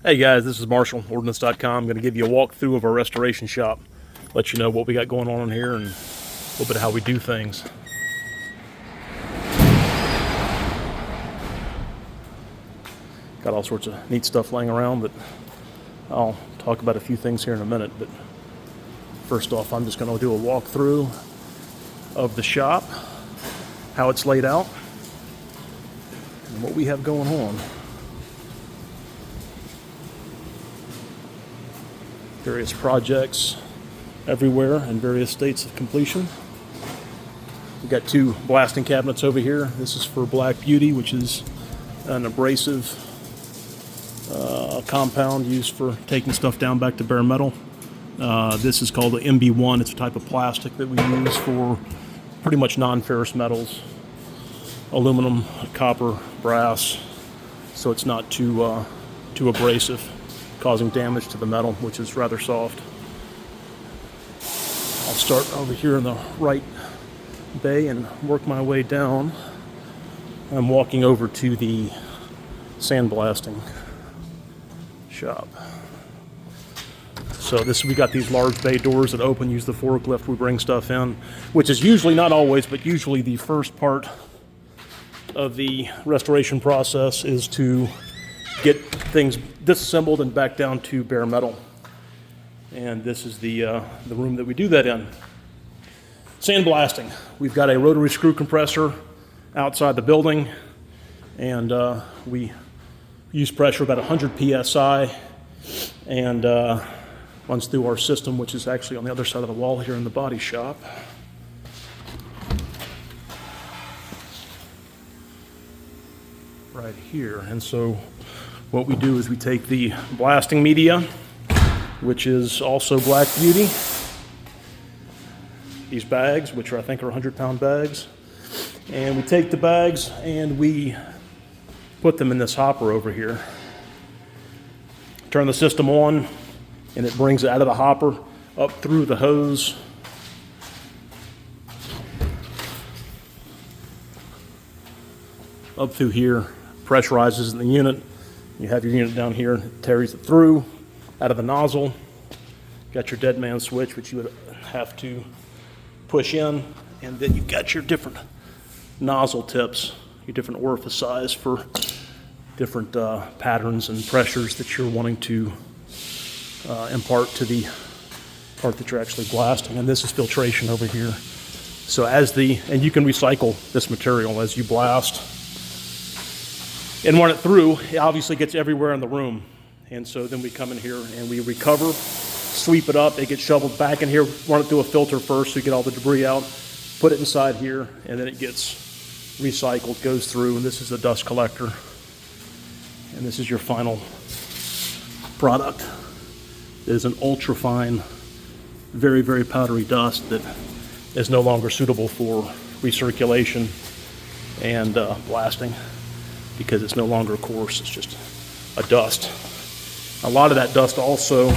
Hey guys, this is Marshall, Ordnance.com. I'm going to give you a walkthrough of our restoration shop. Let you know what we got going on in here and a little bit of how we do things. Got all sorts of neat stuff laying around, but I'll talk about a few things here in a minute. But first off, I'm just going to do a walkthrough of the shop, how it's laid out, and what we have going on. Various projects everywhere in various states of completion. We've got two blasting cabinets over here. This is for Black Beauty, which is an abrasive compound used for taking stuff down back to bare metal. This is called the MB1. It's a type of plastic that we use for pretty much non-ferrous metals, aluminum, copper, brass, so it's not too abrasive, causing damage to the metal, which is rather soft. I'll start over here in the right bay and work my way down. I'm walking over to the sandblasting shop. So we got these large bay doors that open, use the forklift, we bring stuff in, which is usually, not always, but usually the first part of the restoration process is to get things disassembled and back down to bare metal. And this is the room that we do that in. Sandblasting. We've got a rotary screw compressor outside the building, and we use pressure about 100 psi, and runs through our system, which is actually on the other side of the wall here in the body shop. Right here. And so what we do is we take the blasting media, which is also Black Beauty, these bags, which I think are 100-pound bags, and we take the bags and we put them in this hopper over here. Turn the system on, and it brings it out of the hopper up through the hose up through here, pressurizes in the unit. You have your unit down here, it carries it through out of the nozzle. Got your dead man switch, which you would have to push in, and then you've got your different nozzle tips, your different orifice size for different patterns and pressures that you're wanting to impart to the part that you're actually blasting. And this is filtration over here. So and you can recycle this material as you blast and run it through. It obviously gets everywhere in the room. And so then we come in here and we recover, sweep it up, it gets shoveled back in here, run it through a filter first so you get all the debris out, put it inside here, and then it gets recycled, goes through, and this is the dust collector. And this is your final product. It is an ultra-fine, very, very powdery dust that is no longer suitable for recirculation and blasting, because it's no longer coarse, it's just a dust. A lot of that dust also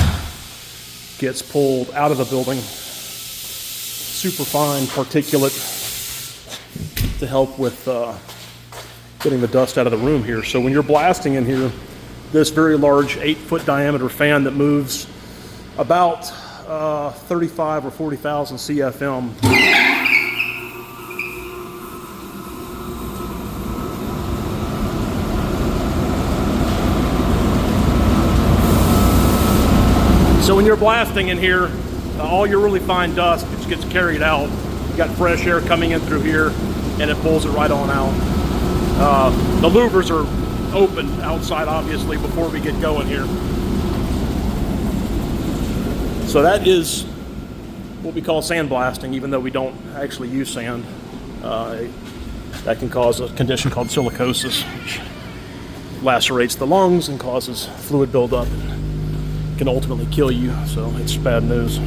gets pulled out of the building, super fine particulate, to help with getting the dust out of the room here. So when you're blasting in here, this very large 8-foot diameter fan that moves about 35 or 40,000 CFM. So when you're blasting in here, all your really fine dust just gets carried out. You got fresh air coming in through here, and it pulls it right on out. The louvers are open outside, obviously, before we get going here. So that is what we call sandblasting, even though we don't actually use sand. That can cause a condition called silicosis, which lacerates the lungs and causes fluid buildup and can ultimately kill you, so it's bad news.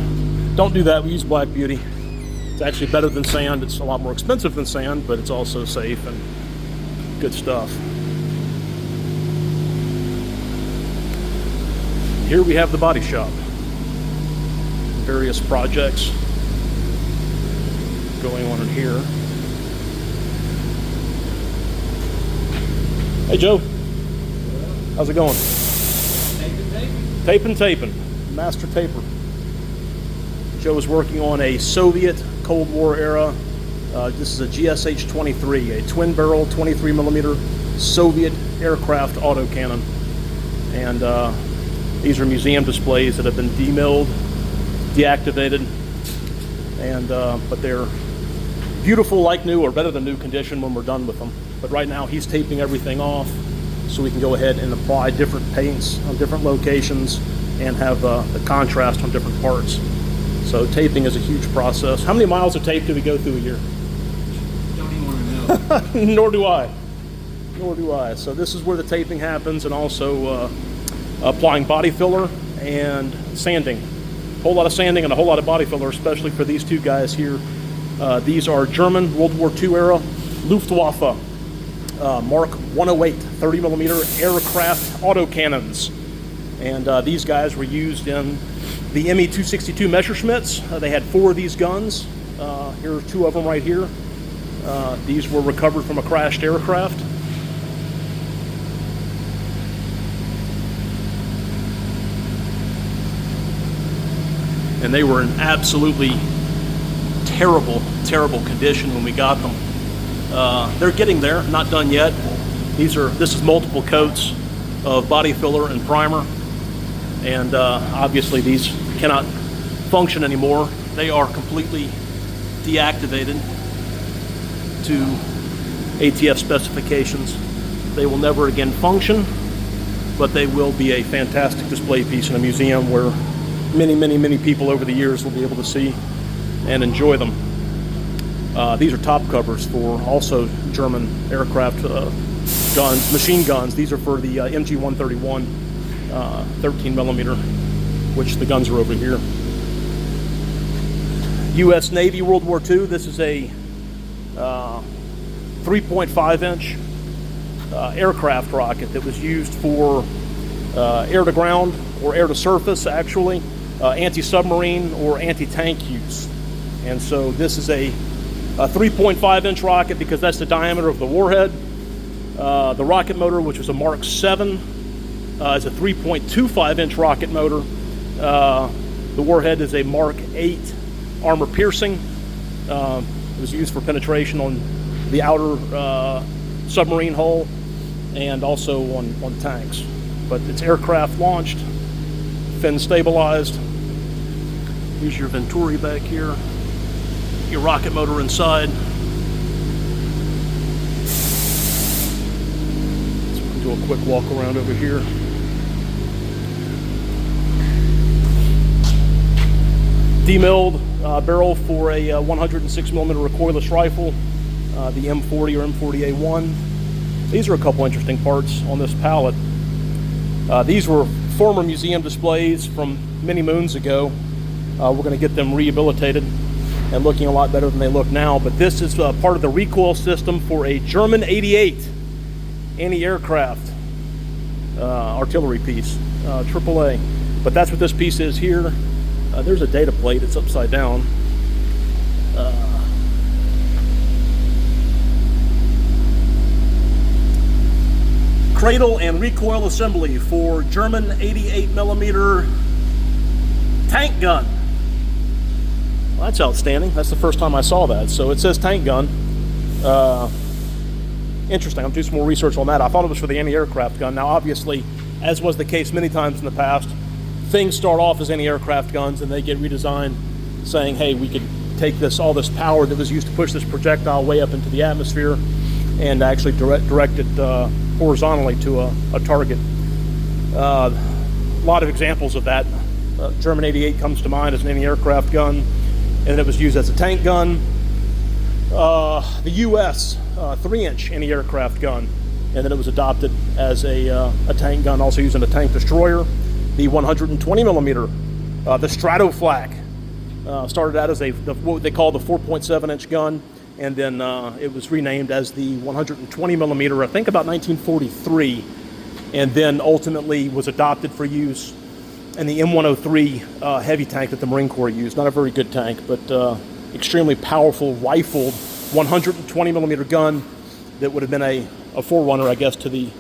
Don't do that. We use Black Beauty. It's actually better than sand. It's a lot more expensive than sand, but it's also safe and good stuff. Here we have the body shop. Various projects going on in here. Hey Joe, how's it going? Taping. Master taper. Joe is working on a Soviet Cold War era. This is a GSH-23, a twin barrel 23 millimeter Soviet aircraft autocannon. And these are museum displays that have been demilled, deactivated, and but they're beautiful like new or better than new condition when we're done with them. But right now he's taping everything off so we can go ahead and apply different paints on different locations and have the contrast on different parts. So taping is a huge process. How many miles of tape do we go through a year? Don't even want to know. Nor do I. Nor do I. So this is where the taping happens, and also applying body filler and sanding. A whole lot of sanding and a whole lot of body filler, especially for these two guys here. These are German World War II era Luftwaffe Mark 108 30 millimeter aircraft autocannons. And these guys were used in the ME-262 Messerschmitts. They had 4 of these guns. Here are 2 of them right here. These were recovered from a crashed aircraft. And they were in absolutely terrible condition when we got them. They're getting there, not done yet. This is multiple coats of body filler and primer. And obviously these cannot function anymore. They are completely deactivated to ATF specifications. They will never again function, but they will be a fantastic display piece in a museum where many people over the years will be able to see and enjoy them. These are top covers for also German aircraft guns, machine guns. These are for the MG-131 13 millimeter, which the guns are over here. U.S. Navy World War II. This is a 3.5 inch aircraft rocket that was used for air to ground or air to surface, actually, anti-submarine or anti-tank use. And so this is a 3.5 inch rocket because that's the diameter of the warhead. The rocket motor, which was a Mark 7, is a 3.25 inch rocket motor. The warhead is a Mark 8 armor piercing. It was used for penetration on the outer submarine hull and also on tanks. But it's aircraft launched, fin stabilized. Here's your Venturi back here, your rocket motor inside. So we can do a quick walk around over here. Demilled barrel for a 106 millimeter recoilless rifle, the M40 or M40A1. These are a couple interesting parts on this pallet. These were former museum displays from many moons ago. We're going to get them rehabilitated and looking a lot better than they look now. But this is part of the recoil system for a German 88 anti-aircraft artillery piece, AAA. But that's what this piece is here. There's a data plate. It's upside down. Cradle and recoil assembly for German 88 millimeter tank gun. Well, that's outstanding. That's the first time I saw that. So it says tank gun. Interesting. I'm doing some more research on that. I thought it was for the anti-aircraft gun. Now, obviously, as was the case many times in the past, things start off as anti-aircraft guns and they get redesigned, saying, hey, we could take all this power that was used to push this projectile way up into the atmosphere and actually direct it horizontally to a target. A lot of examples of that. German 88 comes to mind as an anti-aircraft gun, and it was used as a tank gun. The U.S. 3-inch anti-aircraft gun, and then it was adopted as a tank gun, also used in a tank destroyer. The 120 millimeter, the Stratoflak, started out as what they call the 4.7 inch gun, and then it was renamed as the 120 millimeter, I think about 1943, and then ultimately was adopted for use in the M103 heavy tank that the Marine Corps used. Not a very good tank, but extremely powerful rifled 120 millimeter gun that would have been a forerunner, I guess, to the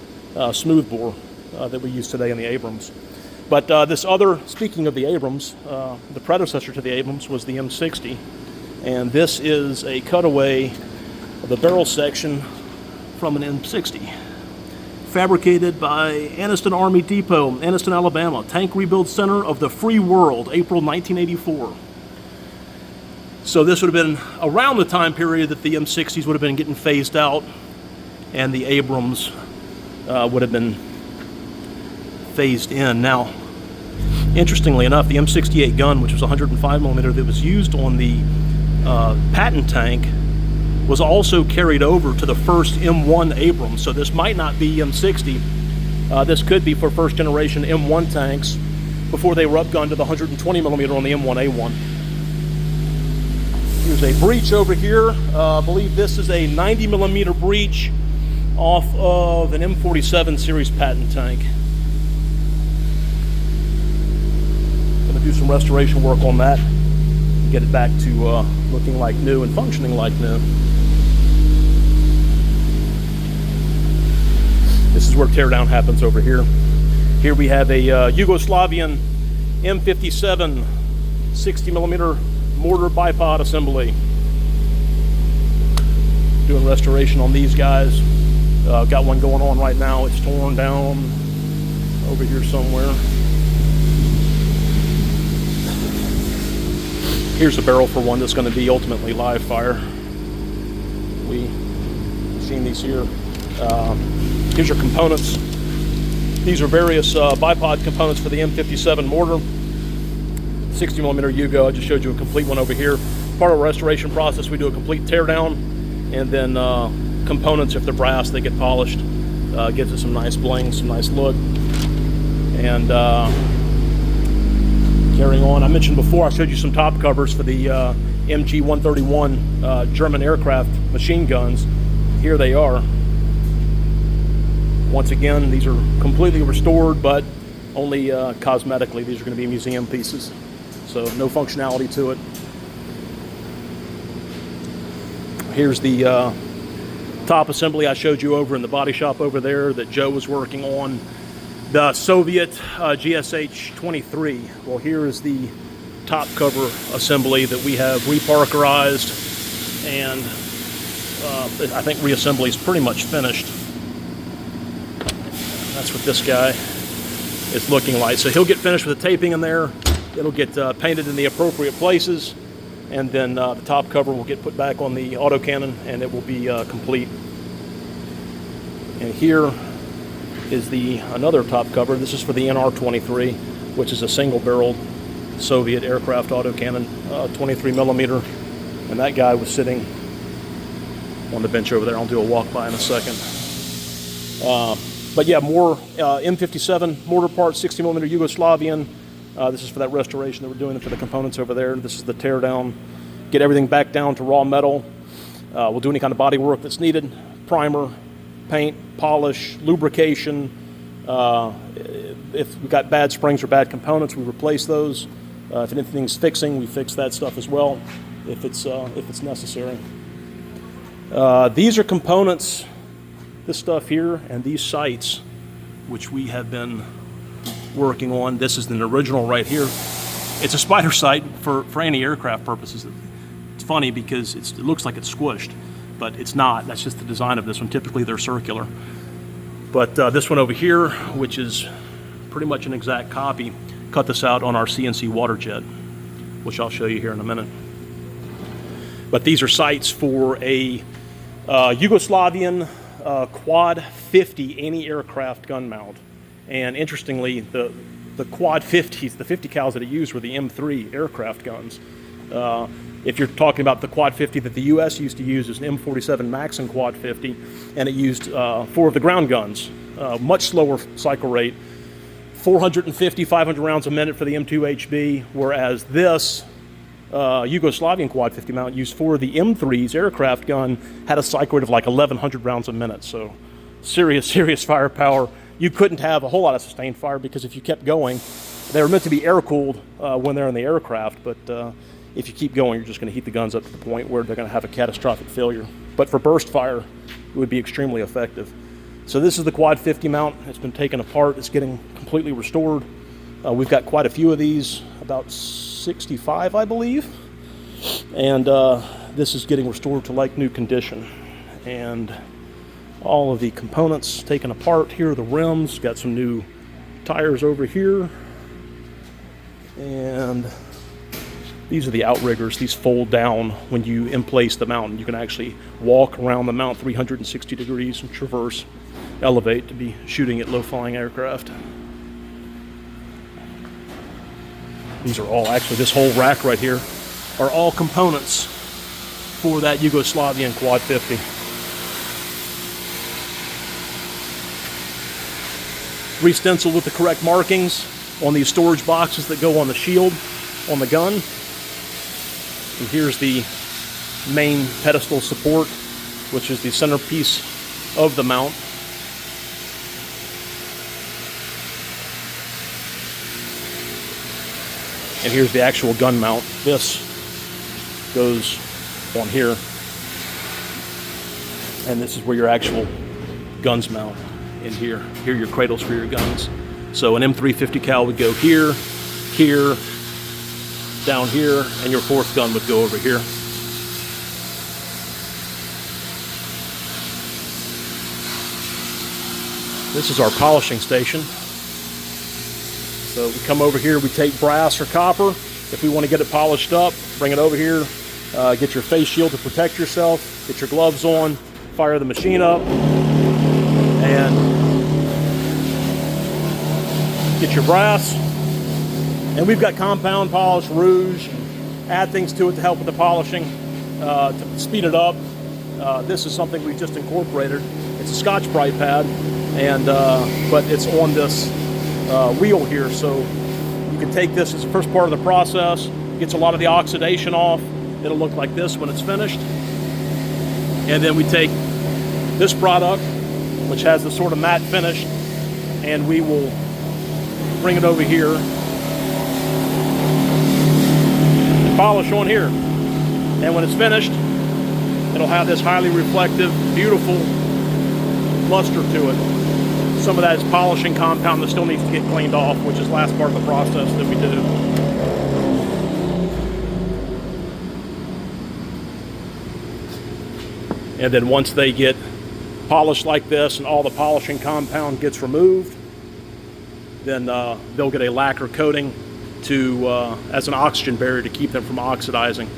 smoothbore. that we use today in the Abrams. But this other, speaking of the Abrams, the predecessor to the Abrams was the M60. And this is a cutaway of the barrel section from an M60. Fabricated by Anniston Army Depot, Anniston, Alabama. Tank Rebuild Center of the Free World, April 1984. So this would have been around the time period that the M60s would have been getting phased out, and the Abrams would have been phased in. Now, interestingly enough, the M68 gun, which was 105 millimeter that was used on the Patton tank, was also carried over to the first M1 Abrams. So this might not be M60. This could be for first generation M1 tanks before they were upgunned to the 120 millimeter on the M1A1. Here's a breech over here. I believe this is a 90 millimeter breech off of an M47 series Patton tank. Gonna do some restoration work on that, get it back to looking like new and functioning like new. This is where teardown happens over here. Here we have a Yugoslavian M57 60 millimeter mortar bipod assembly. Doing restoration on these guys. Got one going on right now. It's torn down over here somewhere. Here's a barrel for one that's going to be ultimately live fire. We seen these here. Here's your components. These are various bipod components for the M57 mortar. 60 millimeter Yugo. I just showed you a complete one over here. Part of our restoration process, we do a complete teardown, and then components, if they're brass, they get polished. Gives it some nice bling, some nice look. And carrying on, I mentioned before, I showed you some top covers for the MG 131 German aircraft machine guns. Here they are. Once again, these are completely restored, but only cosmetically. These are going to be museum pieces, so no functionality to it. Here's the top assembly I showed you over in the body shop over there that Joe was working on. The Soviet GSH-23. Well, here is the top cover assembly that we have reparkerized, and I think reassembly is pretty much finished. That's what this guy is looking like. So he'll get finished with the taping in there. It'll get painted in the appropriate places, and then the top cover will get put back on the autocannon, and it will be complete. And here is another top cover. This is for the NR-23, which is a single-barreled Soviet aircraft autocannon, 23 millimeter. And that guy was sitting on the bench over there. I'll do a walk by in a second. But yeah, more M57 mortar parts, 60 millimeter Yugoslavian. This is for that restoration that we're doing for the components over there. This is the tear down. Get everything back down to raw metal. We'll do any kind of body work that's needed. Primer, paint, polish, lubrication. If we've got bad springs or bad components, we replace those. If anything's fixing, we fix that stuff as well, if it's necessary. These are components, this stuff here, and these sights, which we have been working on. This is an original right here. It's a spider sight for anti-aircraft purposes. It's funny because it looks like it's squished, but it's not. That's just the design of this one. Typically they're circular. But this one over here, which is pretty much an exact copy, cut this out on our CNC water jet, which I'll show you here in a minute. But these are sights for a Yugoslavian Quad 50 anti-aircraft gun mount. And interestingly, the Quad 50s, the 50 cals that it used were the M3 aircraft guns. If you're talking about the Quad 50 that the U.S. used to use, is an M47 Maxim Quad 50, and it used 4 of the ground guns, much slower cycle rate, 450, 500 rounds a minute for the M2HB, whereas this Yugoslavian Quad 50 mount used 4 of the M3's aircraft gun, had a cycle rate of like 1,100 rounds a minute. So serious firepower. You couldn't have a whole lot of sustained fire because if you kept going, they were meant to be air-cooled when they're in the aircraft, but if you keep going, you're just going to heat the guns up to the point where they're going to have a catastrophic failure. But for burst fire, it would be extremely effective. So this is the Quad 50 mount. It's been taken apart. It's getting completely restored. We've got quite a few of these, about 65, I believe. And this is getting restored to like new condition. And all of the components taken apart. Here are the rims. Got some new tires over here. And these are the outriggers. These fold down when you emplace the mount. You can actually walk around the mount 360 degrees and traverse, elevate to be shooting at low-flying aircraft. These are all, actually, this whole rack right here are all components for that Yugoslavian Quad 50. Re-stenciled with the correct markings on these storage boxes that go on the shield on the gun. And here's the main pedestal support, which is the centerpiece of the mount. And here's the actual gun mount. This goes on here. And this is where your actual guns mount in here. Here are your cradles for your guns. So an M350 cal would go here, here, down here, and your fourth gun would go over here. This is our polishing station. So we come over here, we take brass or copper. If we want to get it polished up, bring it over here, get your face shield to protect yourself, get your gloves on, fire the machine up, and get your brass. And we've got compound polish, rouge, add things to it to help with the polishing, to speed it up. This is something we just incorporated. It's a Scotch-Brite pad, and but it's on this wheel here, so you can take this as the first part of the process. Gets a lot of the oxidation off. It'll look like this when it's finished. And then we take this product, which has the sort of matte finish, and we will bring it over here and polish on here. And when it's finished, it'll have this highly reflective, beautiful luster to it. Some of that is polishing compound that still needs to get cleaned off, which is the last part of the process that we do. And then once they get polished like this and all the polishing compound gets removed, then they'll get a lacquer coating to as an oxygen barrier to keep them from oxidizing.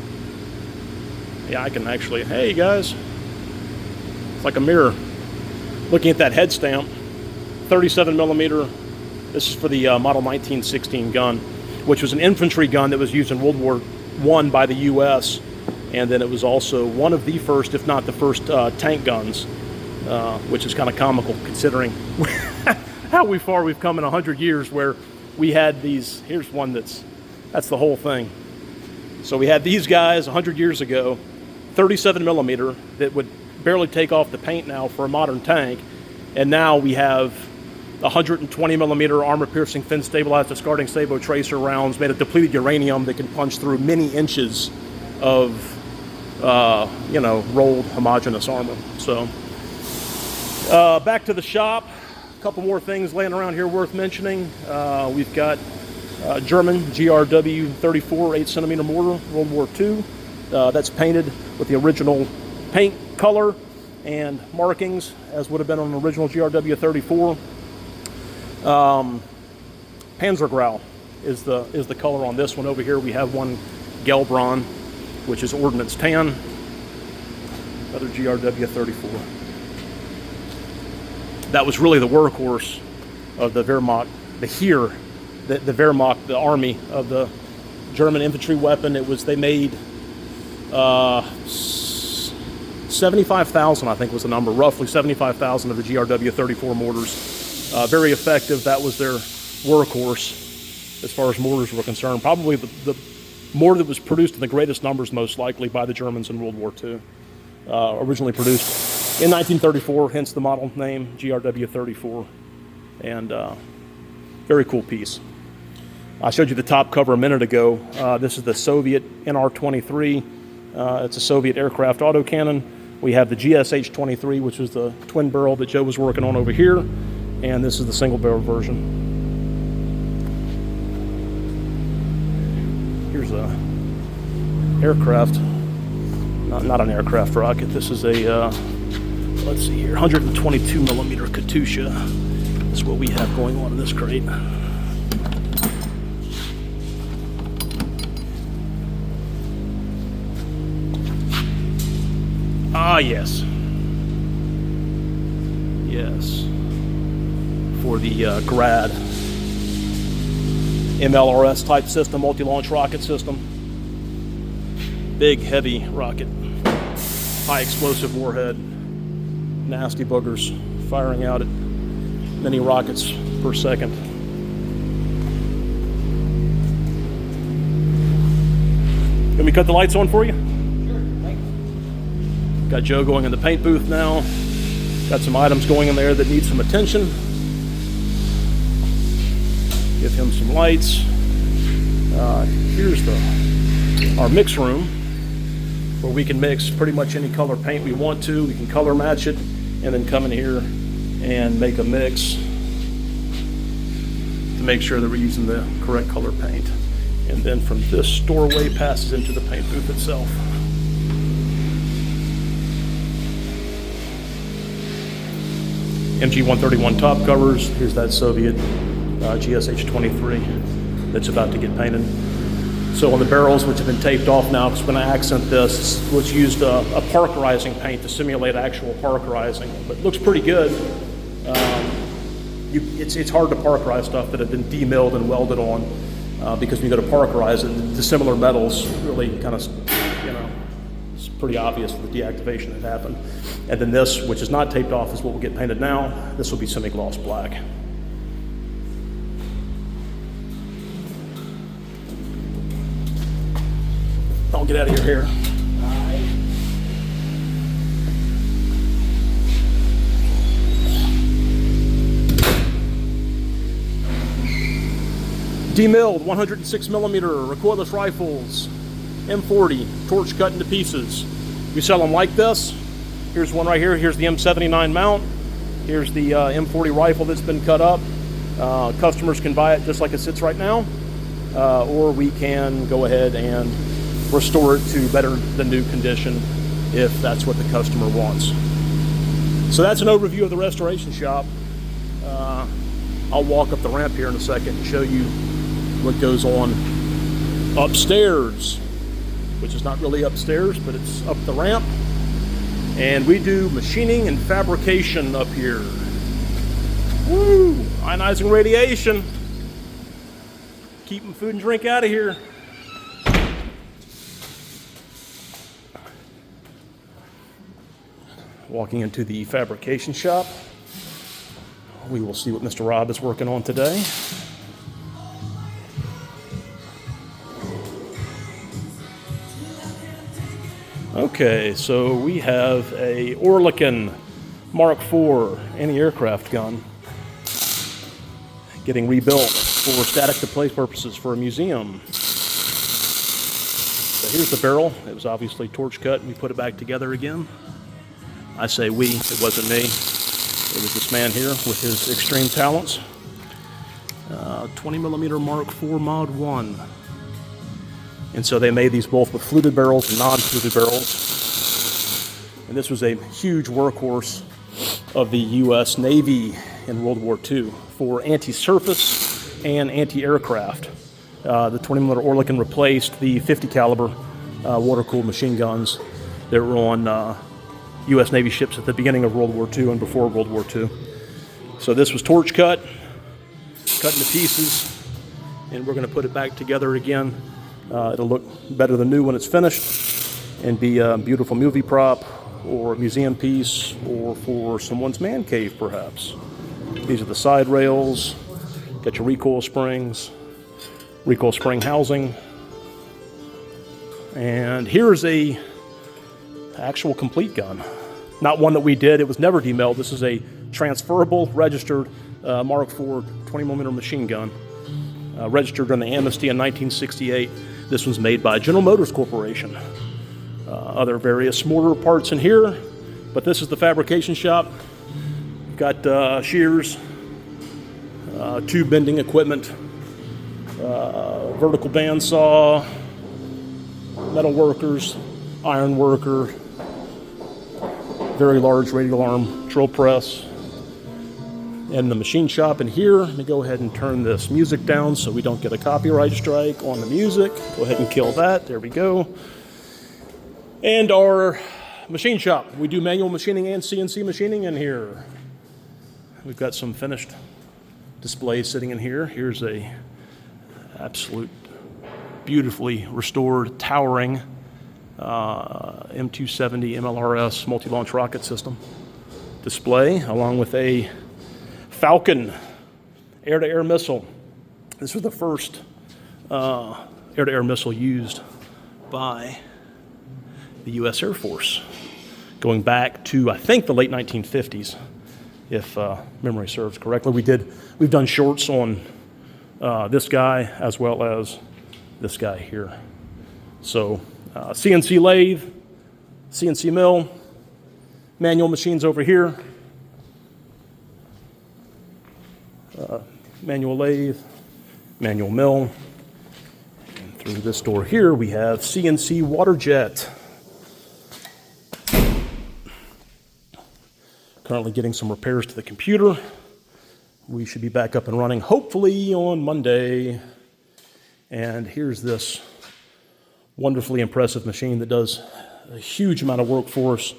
Yeah, I can actually, hey guys, it's like a mirror. Looking at that head stamp, 37 millimeter. This is for the model 1916 gun, which was an infantry gun that was used in World War I by the U.S. And then it was also one of the first, if not the first, tank guns, which is kind of comical considering how far we've come in 100 years, where we had these. Here's one that's the whole thing. So we had these guys 100 years ago, 37 millimeter, that would barely take off the paint now for a modern tank. And now we have 120 millimeter armor-piercing, fin-stabilized, discarding Sabo tracer rounds made of depleted uranium that can punch through many inches of, rolled homogeneous armor. So, back to the shop. A couple more things laying around here worth mentioning. We've got German GRW 34 8cm mortar, World War II. That's painted with the original paint color and markings as would have been on an original GRW 34. Panzergrau is the color on this one. Over here we have one Gelbron, which is Ordnance Tan, another GRW 34. That was really the workhorse of the Wehrmacht, the Wehrmacht, the army of the German infantry weapon. They made 75,000, I think was the number, roughly 75,000 of the GRW 34 mortars. Very effective. That was their workhorse as far as mortars were concerned. Probably the mortar that was produced in the greatest numbers, most likely, by the Germans in World War II. Originally produced in 1934, hence the model name, GRW 34. And very cool piece. I showed you the top cover a minute ago. This is the Soviet NR-23. It's a Soviet aircraft autocannon. We have the GSH-23, which is the twin barrel that Joe was working on over here, and this is the single barrel version. Here's a aircraft, not an aircraft rocket. This is a, let's see here, 122 millimeter Katusha. That's what we have going on in this crate. Ah, yes. Yes. For the GRAD MLRS type system, multi-launch rocket system. Big, heavy rocket. High explosive warhead. Nasty boogers firing out at many rockets per second. Can we cut the lights on for you? Got Joe going in the paint booth now. Got some items going in there that need some attention. Give him some lights. Here's our mix room where we can mix pretty much any color paint we want to. We can color match it and then come in here and make a mix to make sure that we're using the correct color paint. And then from this doorway passes into the paint booth itself. MG-131 top covers. Here's that Soviet GSH-23 that's about to get painted. So on the barrels, which have been taped off now, because we're going to accent this, let's use a parkerizing paint to simulate actual parkerizing. But it looks pretty good. It's hard to parkerize stuff that have been demilled and welded on because when you go to parkerize it, the similar metals really kind of, it's pretty obvious the deactivation that happened. And then this, which is not taped off, is what will get painted now. This will be semi-gloss black. Don't get out of your hair. Demilled 106 millimeter recoilless rifles, M40, torch cut into pieces. We sell them like this. Here's one right here. Here's the M79 mount. Here's the M40 rifle that's been cut up. Customers can buy it just like it sits right now, or we can go ahead and restore it to better than new condition if that's what the customer wants. So that's an overview of the restoration shop. I'll walk up the ramp here in a second and show you what goes on upstairs, which is not really upstairs, but it's up the ramp. And we do machining and fabrication up here. Woo! Ionizing radiation. Keeping food and drink out of here. Walking into the fabrication shop. We will see what Mr. Rob is working on today. Okay, so we have a Oerlikon Mark IV anti-aircraft gun getting rebuilt for static display purposes for a museum. So here's the barrel. It was obviously torch cut and we put it back together again. I say we, it wasn't me. It was this man here with his extreme talents. 20 millimeter Mark IV Mod 1. And so they made these both with fluted barrels and non-fluted barrels. And this was a huge workhorse of the U.S. Navy in World War II for anti-surface and anti-aircraft. The 20mm Oerlikon replaced the 50 caliber water-cooled machine guns that were on U.S. Navy ships at the beginning of World War II and before World War II. So this was torch cut into pieces, and we're going to put it back together again. It'll look better than new when it's finished and be a beautiful movie prop or a museum piece or for someone's man cave perhaps. These are the side rails. Got your recoil springs, recoil spring housing. And here's a actual complete gun. Not one that we did, it was never demilled. This is a transferable, registered Mark IV 20mm machine gun. Registered during the amnesty in 1968. This one's made by General Motors Corporation. Other various mortar parts in here. But this is the fabrication shop. We've got shears, tube bending equipment, vertical bandsaw, metal workers, iron worker, very large radial arm drill press. And the machine shop in here. Let me go ahead and turn this music down so we don't get a copyright strike on the music. Go ahead and kill that. There we go. And our machine shop. We do manual machining and CNC machining in here. We've got some finished displays sitting in here. Here's a absolute beautifully restored, towering M270 MLRS multi-launch rocket system display, along with a Falcon air-to-air missile. This was the first air-to-air missile used by the U.S. Air Force, going back to, I think, the late 1950s, if memory serves correctly. We've done shorts on this guy as well as this guy here. So CNC lathe, CNC mill, manual machines over here, manual lathe, manual mill. And through this door here, we have CNC water jet. Currently getting some repairs to the computer. We should be back up and running hopefully on Monday. And here's this wonderfully impressive machine that does a huge amount of work for us.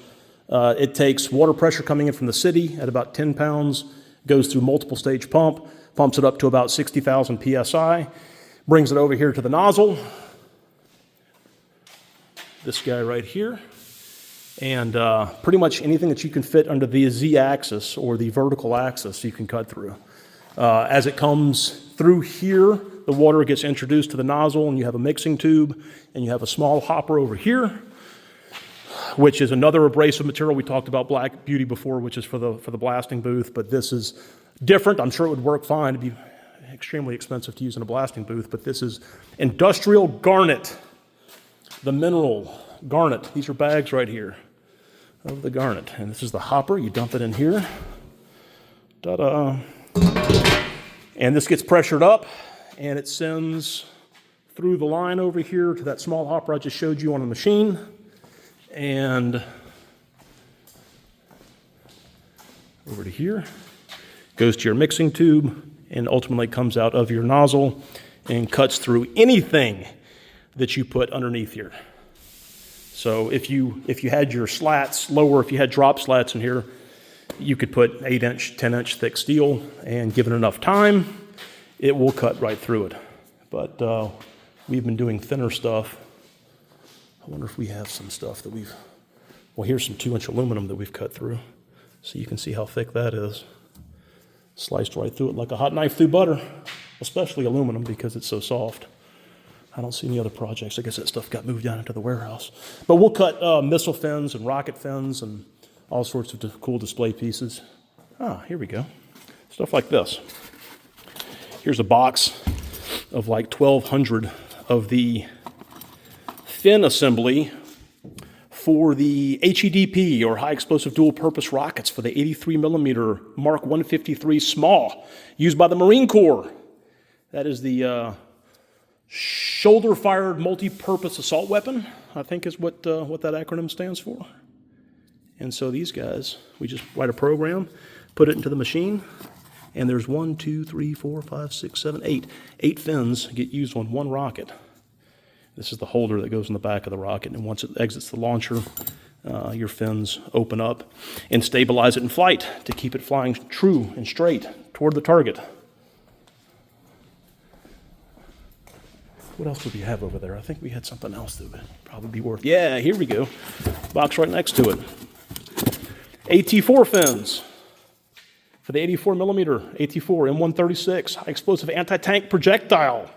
It takes water pressure coming in from the city at about 10 pounds, goes through multiple stage pump, pumps it up to about 60,000 PSI, brings it over here to the nozzle, this guy right here, and pretty much anything that you can fit under the Z-axis or the vertical axis you can cut through. As it comes through here, the water gets introduced to the nozzle, and you have a mixing tube, and you have a small hopper over here, which is another abrasive material. We talked about Black Beauty before, which is for the blasting booth, but this is different. I'm sure it would work fine. It'd be extremely expensive to use in a blasting booth, but this is industrial garnet, the mineral garnet. These are bags right here of the garnet, and this is the hopper. You dump it in here. Ta-da! And this gets pressured up, and it sends through the line over here to that small hopper I just showed you on the machine, and over to here, goes to your mixing tube, and ultimately comes out of your nozzle and cuts through anything that you put underneath here. So if you had your slats lower, if you had drop slats in here, you could put 8-inch, 10-inch thick steel, and given enough time, it will cut right through it. But we've been doing thinner stuff. I wonder if we have some stuff that well, here's some 2-inch aluminum that we've cut through. So you can see how thick that is. Sliced right through it like a hot knife through butter, especially aluminum because it's so soft. I don't see any other projects. I guess that stuff got moved down into the warehouse. But we'll cut missile fins and rocket fins and all sorts of cool display pieces. Here we go. Stuff like this. Here's a box of like 1,200 of the fin assembly for the HEDP, or high explosive dual purpose rockets, for the 83 millimeter Mark 153 small, used by the Marine Corps. That is the shoulder fired multi-purpose assault weapon, I think is what that acronym stands for. And so these guys, we just write a program, put it into the machine, and there's 1, 2, 3, 4, 5, 6, 7, 8. 8 fins get used on one rocket. This is the holder that goes in the back of the rocket, and once it exits the launcher, your fins open up and stabilize it in flight to keep it flying true and straight toward the target. What else would we have over there? I think we had something else that would probably be worth. Yeah, here we go. Box right next to it. AT4 fins for the 84 millimeter AT4 M136 high explosive anti-tank projectile.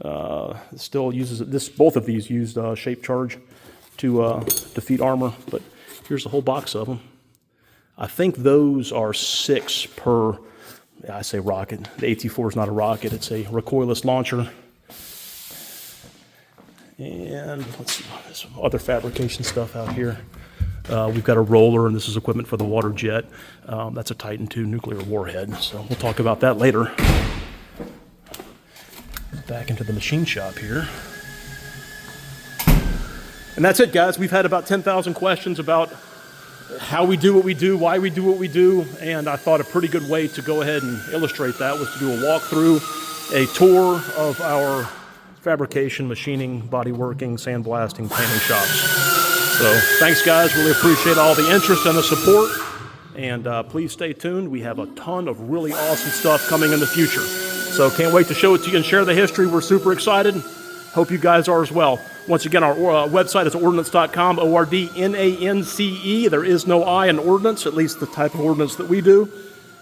It still uses this. Both of these used shape charge to defeat armor, but here's a whole box of them. I think those are 6 per. I say rocket. The AT4 is not a rocket; it's a recoilless launcher. And let's see, there's some other fabrication stuff out here. We've got a roller, and this is equipment for the water jet. That's a Titan II nuclear warhead, so we'll talk about that later. Back into the machine shop here. And that's it, guys. We've had about 10,000 questions about how we do what we do, why we do what we do, and I thought a pretty good way to go ahead and illustrate that was to do a walkthrough, a tour of our fabrication, machining, bodyworking, sandblasting, painting shops. So thanks, guys. Really appreciate all the interest and the support, and please stay tuned. We have a ton of really awesome stuff coming in the future. So can't wait to show it to you and share the history. We're super excited. Hope you guys are as well. Once again, our website is ordnance.com, ORDNANCE. There is no I in ordnance, at least the type of ordnance that we do.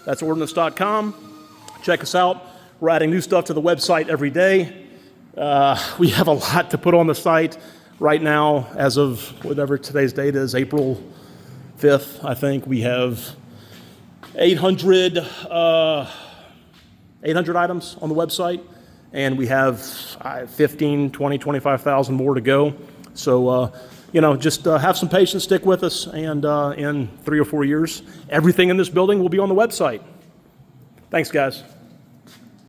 That's ordnance.com. Check us out. We're adding new stuff to the website every day. We have a lot to put on the site right now. As of whatever today's date is, April 5th, I think, we have 800 items on the website. And we have 15, 20, 25,000 more to go. So, just have some patience, stick with us, and in 3 or 4 years, everything in this building will be on the website. Thanks, guys.